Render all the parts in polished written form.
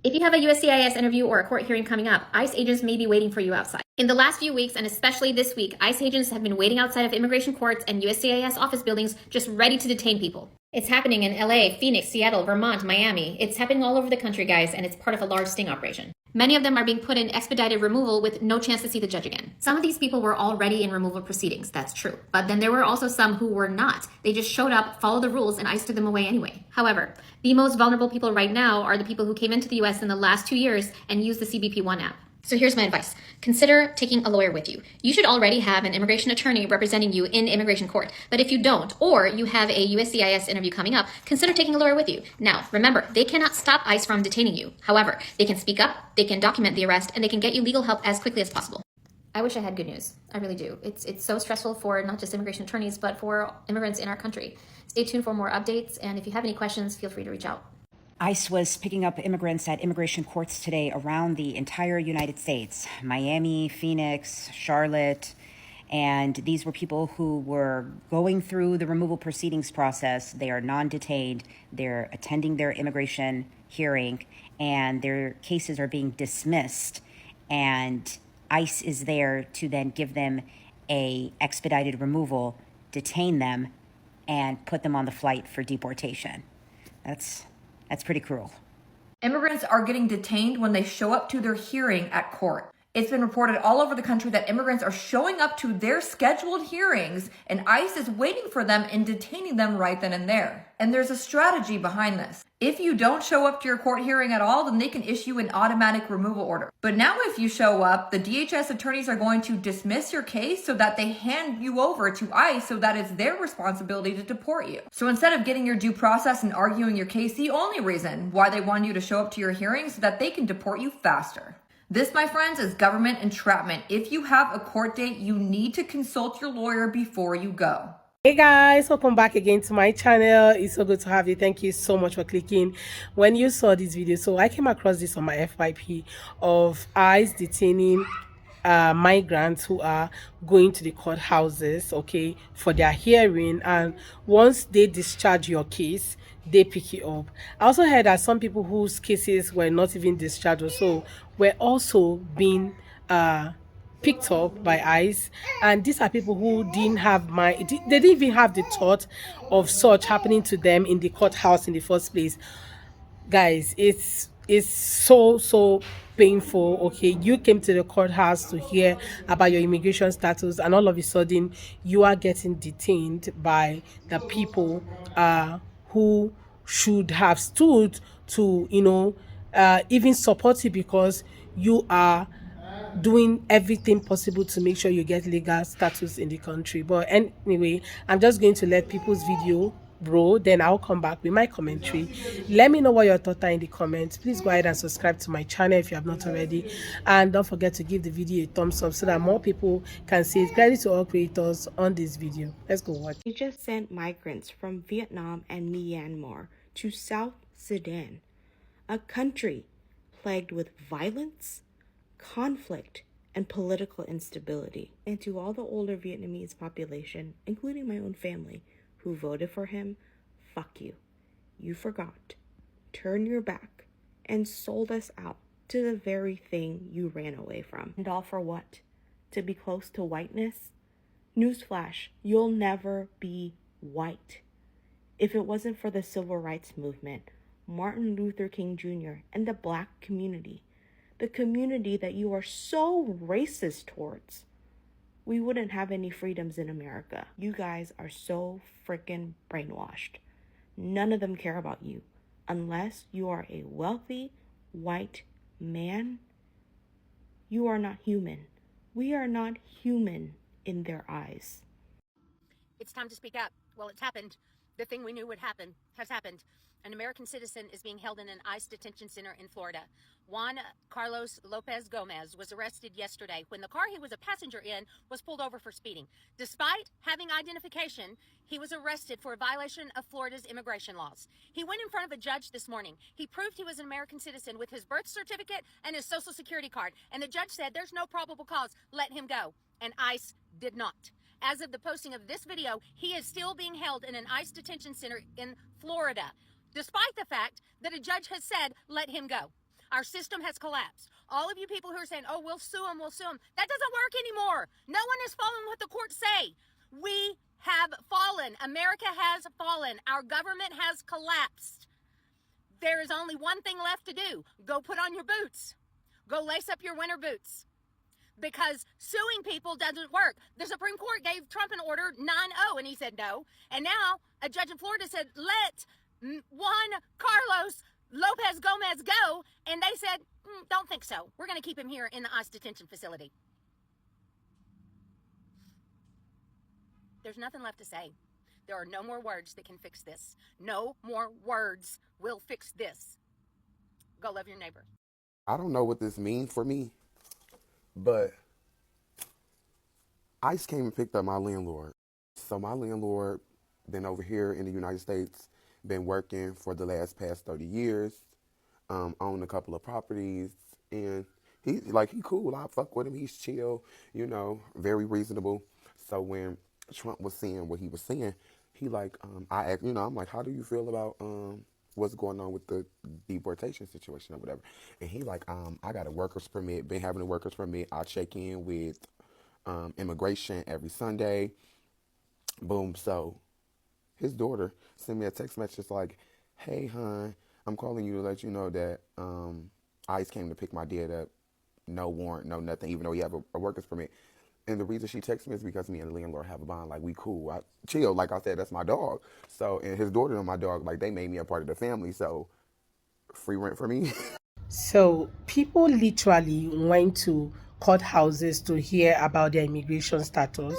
If you have a USCIS interview or a court hearing coming up, ICE agents may be waiting for you outside. In the last few weeks, and especially this week, ICE agents have been waiting outside of immigration courts and USCIS office buildings just ready to detain people. It's happening in LA, Phoenix, Seattle, Vermont, Miami. It's happening all over the country, guys, and it's part of a large sting operation. Many of them are being put in expedited removal with no chance to see the judge again. Some of these people were already in removal proceedings, that's true. But then there were also some who were not. They just showed up, followed the rules, and ICE took them away anyway. However, the most vulnerable people right now are the people who came into the US in the last 2 years and used the CBP One app. So here's my advice. Consider taking a lawyer with you. You should already have an immigration attorney representing you in immigration court. But if you don't, or you have a USCIS interview coming up, consider taking a lawyer with you. Now, remember, they cannot stop ICE from detaining you. However, they can speak up, they can document the arrest, and they can get you legal help as quickly as possible. I wish I had good news. I really do. It's so stressful for not just immigration attorneys, but for immigrants in our country. Stay tuned for more updates, and if you have any questions, feel free to reach out. ICE was picking up immigrants at immigration courts today around the entire United States, Miami, Phoenix, Charlotte, and these were people who were going through the removal proceedings process. They are non-detained, they're attending their immigration hearing, and their cases are being dismissed, and ICE is there to then give them a expedited removal, detain them, and put them on the flight for deportation. That's pretty cruel. Immigrants are getting detained when they show up to their hearing at court. It's been reported all over the country that immigrants are showing up to their scheduled hearings and ICE is waiting for them and detaining them right then and there. And there's a strategy behind this. If you don't show up to your court hearing at all, then they can issue an automatic removal order. But now if you show up, the DHS attorneys are going to dismiss your case so that they hand you over to ICE so that it's their responsibility to deport you. So instead of getting your due process and arguing your case, the only reason why they want you to show up to your hearing is so that they can deport you faster. This, my friends, is government entrapment. If you have a court date, you need to consult your lawyer before you go. Hey guys, welcome back again to my channel. It's so good to have you. Thank you so much for clicking when you saw this video. So I came across this on my FYP of ICE detaining migrants who are going to the courthouses, okay, for their hearing, and once they discharge your case, they pick you up. I also heard that some people whose cases were not even discharged also were also being picked up by ICE, and these are people who didn't have they didn't even have the thought of such happening to them in the courthouse in the first place. Guys, it's so painful. Okay, you came to the courthouse to hear about your immigration status, and all of a sudden you are getting detained by the people who should have stood to even support you, because you are doing everything possible to make sure you get legal status in the country. But anyway, I'm just going to let people's video roll, then I'll come back with my commentary. Let me know what your thoughts are in the comments. Please go ahead and subscribe to my channel if you have not already, and don't forget to give the video a thumbs up so that more people can see it. Credit to all creators on this video. Let's go watch. We just sent migrants from Vietnam and Myanmar to South Sudan, a country plagued with violence, conflict, and political instability. And to all the older Vietnamese population, including my own family, who voted for him, fuck you. You forgot, turned your back, and sold us out to the very thing you ran away from. And all for what? To be close to whiteness? Newsflash, you'll never be white. If it wasn't for the civil rights movement, Martin Luther King Jr., and the black community, the community that you are so racist towards, we wouldn't have any freedoms in America. You guys are so freaking brainwashed. None of them care about you unless you are a wealthy white man. You are not human. We are not human in their eyes. It's time to speak up. Well, it's happened. The thing we knew would happen has happened. An American citizen is being held in an ICE detention center in Florida. Juan Carlos Lopez Gomez was arrested yesterday when the car he was a passenger in was pulled over for speeding. Despite having identification, he was arrested for a violation of Florida's immigration laws. He went in front of a judge this morning. He proved he was an American citizen with his birth certificate and his social security card. And the judge said there's no probable cause. Let him go. And ICE did not. As of the posting of this video, he is still being held in an ICE detention center in Florida, despite the fact that a judge has said, let him go. Our system has collapsed. All of you people who are saying, oh, we'll sue them, that doesn't work anymore. No one is following what the courts say. We have fallen. America has fallen. Our government has collapsed. There is only one thing left to do. Go put on your boots. Go lace up your winter boots. Because suing people doesn't work. The Supreme Court gave Trump an order 9-0 and he said no. And now a judge in Florida said, let Juan Carlos Lopez Gomez go. And they said, don't think so. We're going to keep him here in the ICE detention facility. There's nothing left to say. There are no more words that can fix this. No more words will fix this. Go love your neighbor. I don't know what this means for me, but ICE came and picked up my landlord. So my landlord been over here in the United States, been working for the past 30 years, owned a couple of properties, and he cool. I fuck with him. He's chill, very reasonable. So when Trump was saying what he was saying, he I asked, I'm like, how do you feel about what's going on with the deportation situation or whatever? And he I got a worker's permit, been having a worker's permit. I check in with immigration every Sunday. Boom. So his daughter sent me a text message like, hey, hon, I'm calling you to let you know that ICE came to pick my dad up. No warrant, no nothing, even though he have a worker's permit. And the reason she texted me is because me and the landlord have a bond. We cool. I chill. Like I said, that's my dog. So, and his daughter and my dog, they made me a part of the family. So, free rent for me. So people literally went to courthouses to hear about their immigration status.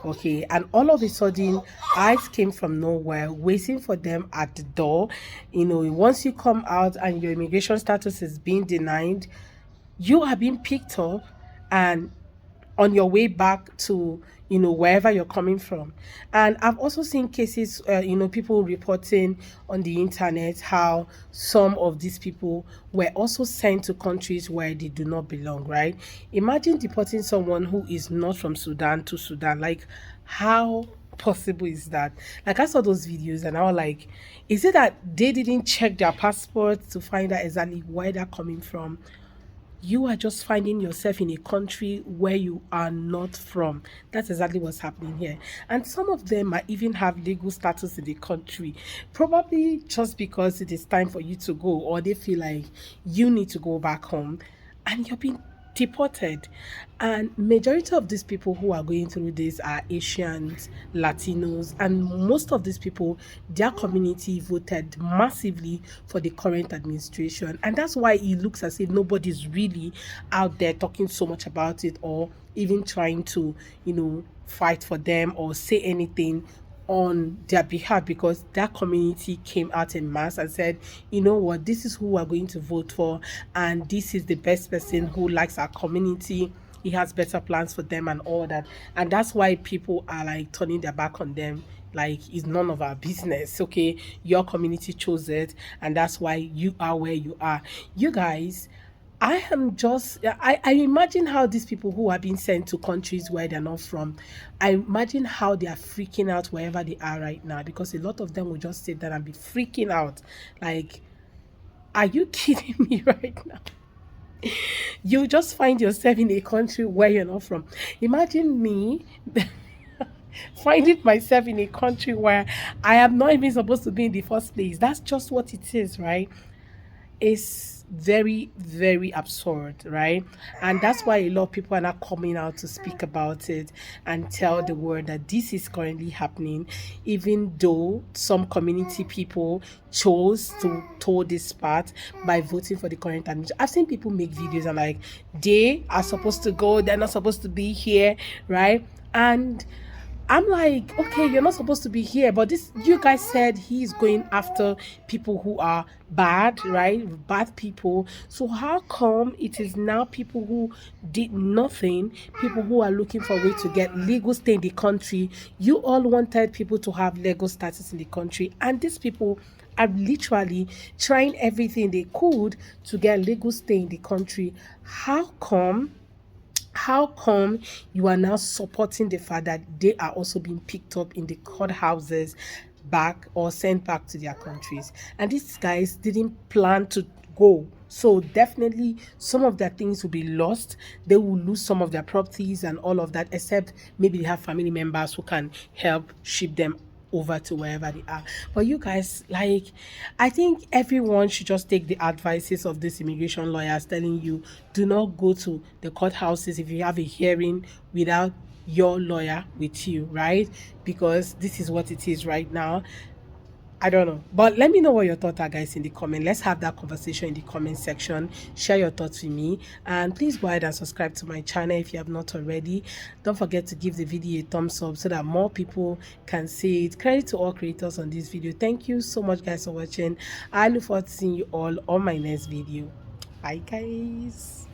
Okay, and all of a sudden, ICE came from nowhere, waiting for them at the door. Once you come out and your immigration status is being denied, you are being picked up and on your way back to wherever you're coming from. And I've also seen cases people reporting on the internet how some of these people were also sent to countries where they do not belong, right? Imagine deporting someone who is not from Sudan to Sudan. How possible is that? I saw those videos and I was like, is it that they didn't check their passports to find out exactly where they're coming from? You are just finding yourself in a country where you are not from. That's exactly what's happening here. And some of them might even have legal status in the country, probably just because it is time for you to go, or they feel like you need to go back home and you're being deported. And majority of these people who are going through this are Asians, Latinos, and most of these people, their community voted massively for the current administration, and that's why it looks as if nobody's really out there talking so much about it or even trying to fight for them or say anything on their behalf, because that community came out in mass and said, you know what, this is who we're going to vote for, and this is the best person who likes our community. He has better plans for them and all that. And that's why people are turning their back on them. It's none of our business. Okay, your community chose it, and that's why you are where you are. You guys, I imagine how these people who are being sent to countries where they're not from, I imagine how they are freaking out wherever they are right now, because a lot of them will just sit there and be freaking out. Are you kidding me right now? You just find yourself in a country where you're not from. Imagine me finding myself in a country where I am not even supposed to be in the first place. That's just what it is, right? It's very, very absurd, right? And that's why a lot of people are not coming out to speak about it and tell the world that this is currently happening, even though some community people chose to toe this path by voting for the current administration. I've seen people make videos and they are supposed to go, they're not supposed to be here, right? And I'm like, okay, you're not supposed to be here, but you guys said he's going after people who are bad, right? Bad people. So how come it is now people who did nothing, people who are looking for a way to get legal stay in the country? You all wanted people to have legal status in the country, and these people are literally trying everything they could to get legal stay in the country. How come you are now supporting the fact that they are also being picked up in the courthouses back or sent back to their countries? And these guys didn't plan to go So definitely some of their things will be lost. They will lose some of their properties and all of that, except maybe they have family members who can help ship them over to wherever they are. But you guys, like, I think everyone should just take the advices of these immigration lawyers telling you, do not go to the courthouses if you have a hearing without your lawyer with you, right? Because this is what it is right now. I don't know. But let me know what your thoughts are, guys, in the comment. Let's have that conversation in the comment section. Share your thoughts with me. And please go ahead and subscribe to my channel if you have not already. Don't forget to give the video a thumbs up so that more people can see it. Credit to all creators on this video. Thank you so much, guys, for watching. I look forward to seeing you all on my next video. Bye, guys.